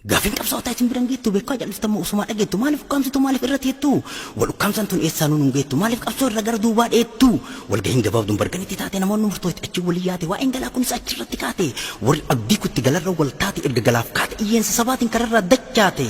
Gafin qabsaa'otaa isin biraan geettu beekaa jallistamoo usumaa dhageettu maaliif ukkaamsitu maaliif irra teettu wal ukkaamsan tun eessaan nun geettu maaliif qabsoo irra gara duubaa dheettu wal gahiin gabaabduun barganitti taate namoonni murtootti achi walii yaate waa'een galaa kunis achirratti kaate warri abdii kutti galarra wal taate erga galaaf kaate iyyeensa sabaatiin kararraa dachaate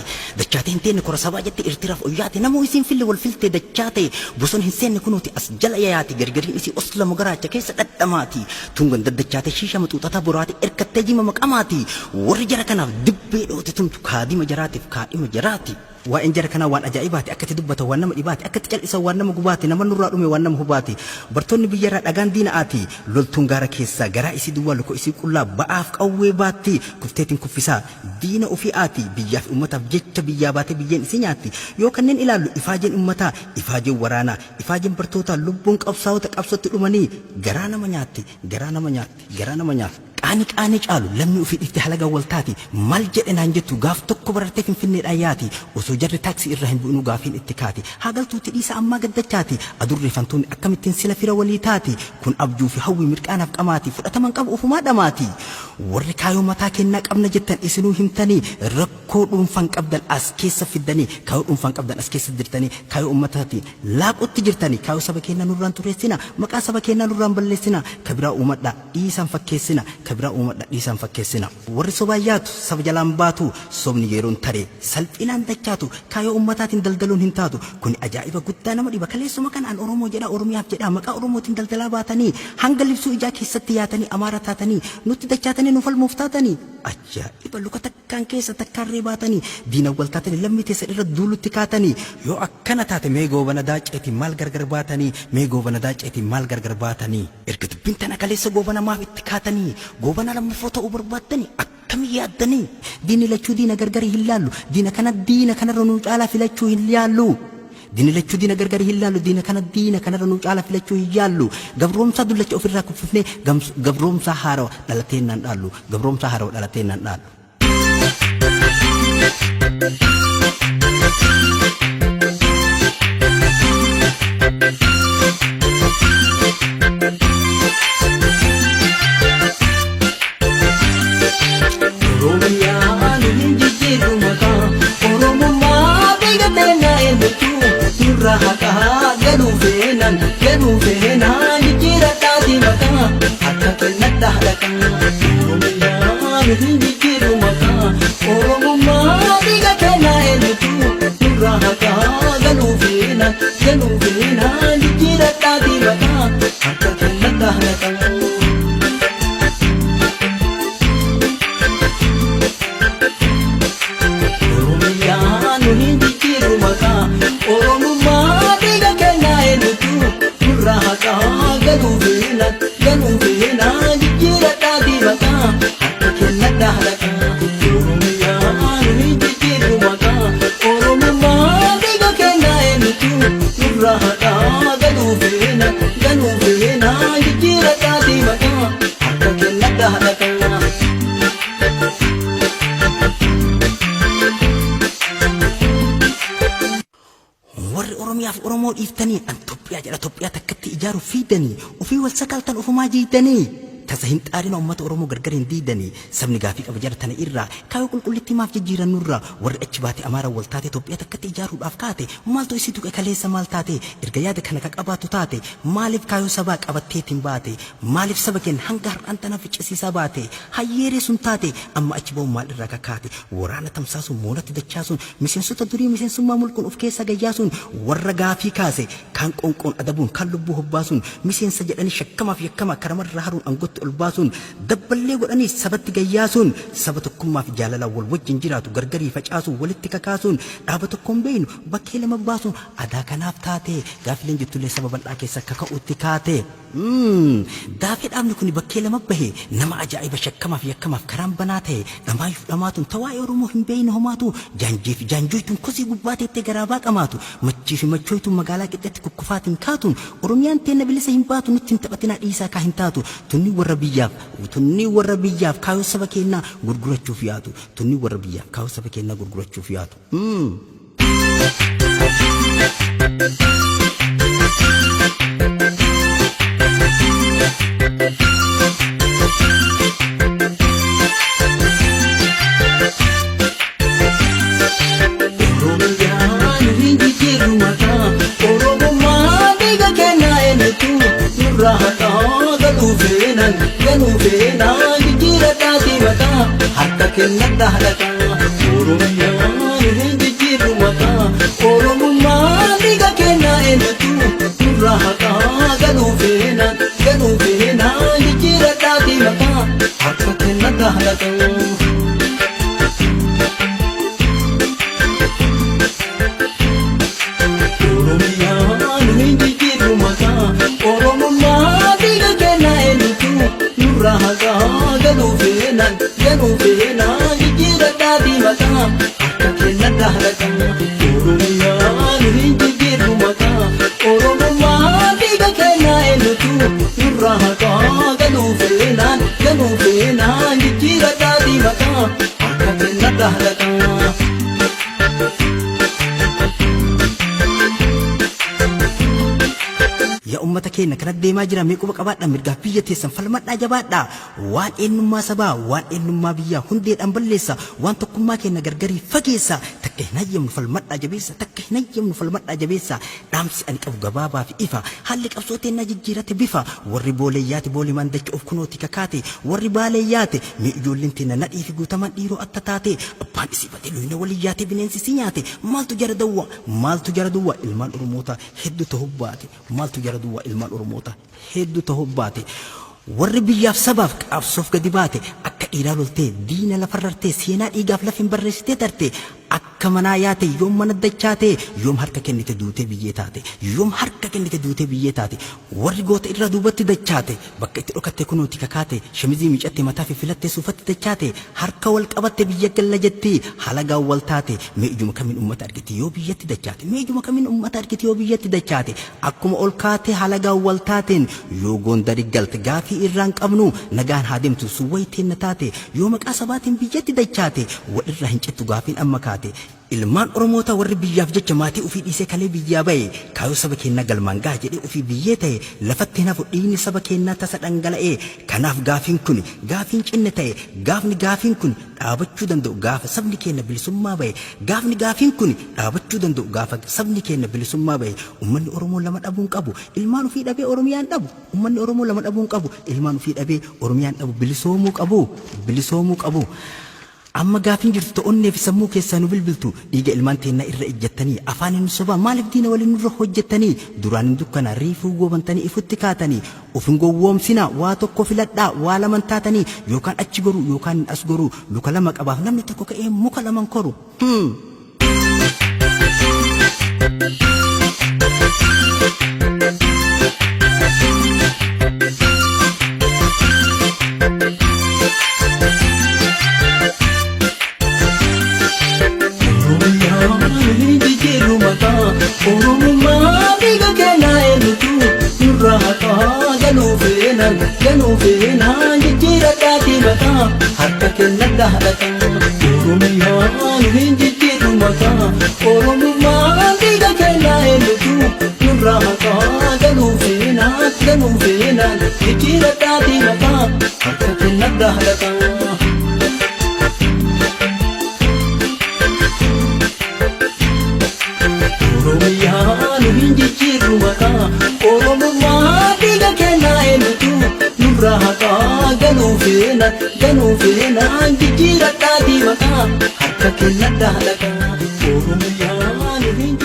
hin teenne kora sabaa jette irtiraaf oyyaate namoo isiin fille wal filte dachaate bosona hin seenne kunuuti as jala yayaate gargariin isii oslama garaacha keessa dhadhamaati tungan daddachaate shiisha maxuuxataa boraate erkattee jima maqamaati warri jara kanaaf dibbee dhoote tun kaadima jaraatiif kaadhima jaraati waan jara kana waan ajaa'ibaati akkati dubbata waan nama dhibaati akkati cal'isa waan nama gubaati nama nurraa dhume waan nama hubaati bartoonni biyyarraa dhagaan diinaati loltuun gaara keessa garaa isii duwwaa lukoo isii qullaa ba'aaf qawwee baatti kufteetiin kuffisaa diina ofii aati biyyaaf ummataaf jecha biyyaa baatee biyyeen isii nyaatti yoo kanneen ilaallu ifaajeen ummataa ifaajeen waraanaa ifaajeen bartootaa lubbuun qabsaa'ota qabsootti dhumanii garaa nama nyaatti qaanii caalu lammii ofii dhifte halaga waltaati mal jedhe naan jettu gaaf tokko barartee finfinneedhaan yaati osoo jarri taaksii irraa hin bu'inuu gaafiin itti kaati haagaltuutti dhiisa ammaa gaddachaati adurree fantuun akkamittiin sila fira walii taati kun abjuu fi hawwii mirqaanaaf qamaati fudhataman qabu ofumaa dhamaati warri kaayoo mataa kennaa qabna jettan isinuu himtanii rakkoo dhuunfan qabdan as keessa fiddanii kaayoo dhuunfan qabdan as keessa dirtanii kaayoo ummataati laaqutti jirtanii kaayoo saba kennaa nurraan tureessina maqaa saba kennaa nurraan balleessina kabiraa uumadhaa dhiisan fakkeessina kabira uumadha dhiisan fakkeessina warri sobaayyaatu saba jalaan baatu sobni yeroon taree salphinaan dachaatu kaayoo ummataatiin daldaluun hin taatu kun ajaa'iba guddaa nama dhiba kaleessuma kanaan oromoo jedha oromiyaaf jedha maqaa oromootiin daldalaa baatanii hanga libsuu ijaa keessatti yaatanii amaara taatanii nutti dachaatanii nu falmuuf taatanii ajaa'iba luka takkaan keessa takkaarree baatanii diina wal taatanii lammii teessa irra duulutti kaatanii yoo akkana taate mee goobana daaceetiin maal gargar baatanii erga dubbiin tana kaleessa goobana maaf itti kaatanii goobana lammaffoo ta'uu barbaaddanii akkamii yaaddanii diinni lachuu diina gargarii hin laallu diina kanarra nuu caalaa filachuu hin yaallu diinni lachuu diina gargarii hin laallu diina kanarra nuu caalaa filachuu hin yaallu gabroomsaa dullacha ofirraa kuffifnee gabroomsaa haarawa dhalateen naan dhaallu Rahaka galuufeenan jijjiira taati mataa akka kennadha halakan oromiyaan hin jijjiiru mataa oromummaa dhiiga kennaa eenyutu rahaka galuufeenan jijjiira taati mataa akka kennadha halakan oromiyaan hin jijjiiru mataa oromummaa dhiiga kennaa eenyutu rahaka galuufeenan jijjiira taati mataa akka kennadha halakan oromiyaan hin jijjiiru mataa oromummaa dhiiga kennaa eenyutu rahaka galuufeenan jijjiira taati mataa akka kennadha halakan warri oromiyaaf oromoo dhiiftanii an Itoophiyaa jedha Itoophiyaa takkatti ijaaru fiidanii ofii wal sakaltan ofumaa jiidanii tasa hin xaarina ummata oromoo gargar hin diidanii sabni gaafii qaba jara tana irraa kaayoo qulqullitti maaf jijjiiran nurraa warri achi baate amaara wal taate Itoophiyaa takkatti ijaaruudhaaf kaate maaltu isii tuqe kaleessa maal taate erga yaada kana ka qabaatu taate maaliif kaayoo sabaa qabatteetiin baate maaliif saba keenya hanga har'aan tana ficcisiisaa baate hayyeeree sun taate amma achi ba'u maal irraa kakaate waraana tamsaasuun moolatti dachaasuun miseensota durii miseensummaa mulquun of keessa gayyaasuun warra gaafii kaase kan qonqoon adabuun kan lubbuu hobbaasuun miseensa jedhanii shakkamaaf yakkama karamarra haruun angotti ol baasuun dabballee godhanii sabatti gayyaasuun saba tokkummaaf jaalalaan wal wajjin jiraatu gargarii facaasuun walitti kakaasuun dhaaba tokkoon beeynu bakkee lama baasuun adaa kanaaf taate gaafileen jettullee saba bal'aa keessa akka ka'utti kaate daafii dhaabni kun bakkee lama bahe nama ajaa'iba shakkamaaf yakkamaaf karaan banaa ta'e dhamaayuuf dhamaatuun tawaa'ee oromoo hin beeyne homaatu jaanjeef jaanjooytuun kosii gubbaateettee garaabaa qamaatu machii fi machooytuun magaalaa qixxeetti kukkufaatiin kaatuun oromiyaan teenna bilisa hin baatu nutti hin taphatinaa dhiisaa kaa hin taatu tunni warra biyyaaf kaayoo saba keenyaa gurgurachuuf yaatu ganuu feena jijjiira taati mataa harka kennadha halataa Oromiyaan hin jijjiirru mataa Oromummaa dhiiga kennaa eenyutu nurraa haqaa ganuu feena jijjiira taati mataa harka kennadha halataa Rahaga ganuu feena jijjiira taati mataa harka kennadha halataa Oromiyaan hin jijjiirru mataa Oromummaa dhiiga kennaa eenyutu nurraa haqaa ganuu feena jijjiira taati mataa harka kennadha halataa Ya ummata keenya kana deemaa jira meequba qabaadha mirgaa biyya teessan falmadhaa jabaadha waan eenyummaa sabaa waan eenyummaa biyyaa hundeedhaan balleessa waan tokkummaa keenya gargarii fageessa takka hin hayyamnu falmadhaa jabeessa dhaamsi ani qabu gabaabaa fi ifa haalli qabsoo teennaa jijjiirate bifa warri booleeyyaati boolii mandacha of kunooti kakaate warri baaleeyyaate mee ijoolleen teenya nadhii fi guutaman dhiiroo atta taate abbaan isiifate luyna waliyyaate bineensi si nyaate maaltu jara duwwa ilmaan oromoota hedduu ta'uu baate maaltu jara duwwa ilmaan oromoota hedduu ta'uu baate warri biyyaaf sabaaf qabsoof gadi baate akka dhiiraa loltee diina lafarrartee seenaa dhiigaaf lafin barreessitee tarte akka manaa yaate yoom mana dachaate yoom harka kennite duutee biyyee taate warri goota irra duubatti dachaate bakka itti dhokatte kunuuti kakaate shamizii miicatte mataa fi filatte suufatti dachaate harka wal qabatte biyya galla jetti halagaan wal taate mee ijuma kamiin ummata argite yoo biyyatti dachaate akkuma ol kaate halagaan wal taateen yoo gondari galte gaafii irraan qabnu nagaan haa deemtu suwwayteen taate yoo maqaa sabaatiin biyyatti dachaate walirraa hin cittu gaafiin amma kaate ilmaan oromoota warri biyyaaf jecha maatii ofii dhiisee kalee biyyaa bahe kaayoo saba keenyaa galmaan gaa jedhee ofii biyyee ta'e lafatti nafu dhiigni saba keenyaa tasa dhangala'ee kanaaf gaafiin kun gaafiin cinne ta'e gaafiin kun dhaabachuu danda'u gaafa sabni keenya bilisummaa bahe gaafiin kun dhaabachuu danda'u gaafa sabni keenya bilisummaa bahe ummanni oromoo lama dhabuun qabu ilmaan ofii dhabee oromiyaan dhabu ummanni oromoo lama dhabuun qabu ilmaan ofii dhabee oromiyaan dhabu bilisoomuu qabu amma gaafin jirtu ta'onnee fi sammuu keessaa nu bilbiltu dhiiga ilmaan teennaa irra ejjettanii afaan inni sobaa maaliif diina waliin nurra hojjettanii duraan hin dukkana riifuu goobantanii ifutti kaatanii ofin gowwoomsina waa tokko filadhaa waa laman taatanii yookaan achi goruu yookaan as goruu luka lama qabaaf namni tokko ka'ee muka laman koru Oromummaa dhiiga kennaa eenyutu nurraa haqaa ganuu feena jijjiira taati mataa harka kennadha halataa Oromiyaan hin jijjiirru mataa Oromummaa dhiiga kennaa eenyutu nurraa haqaa ganuu feena jijjiira taati mataa harka kennadha halataa Oromiyaan hin jijjiirru mataa Oromummaa dhiiga kennaa eenyutu nurraa haqaa ganuu feena jijjiira taati mataa harka kennadha halataa Oromiyaan hin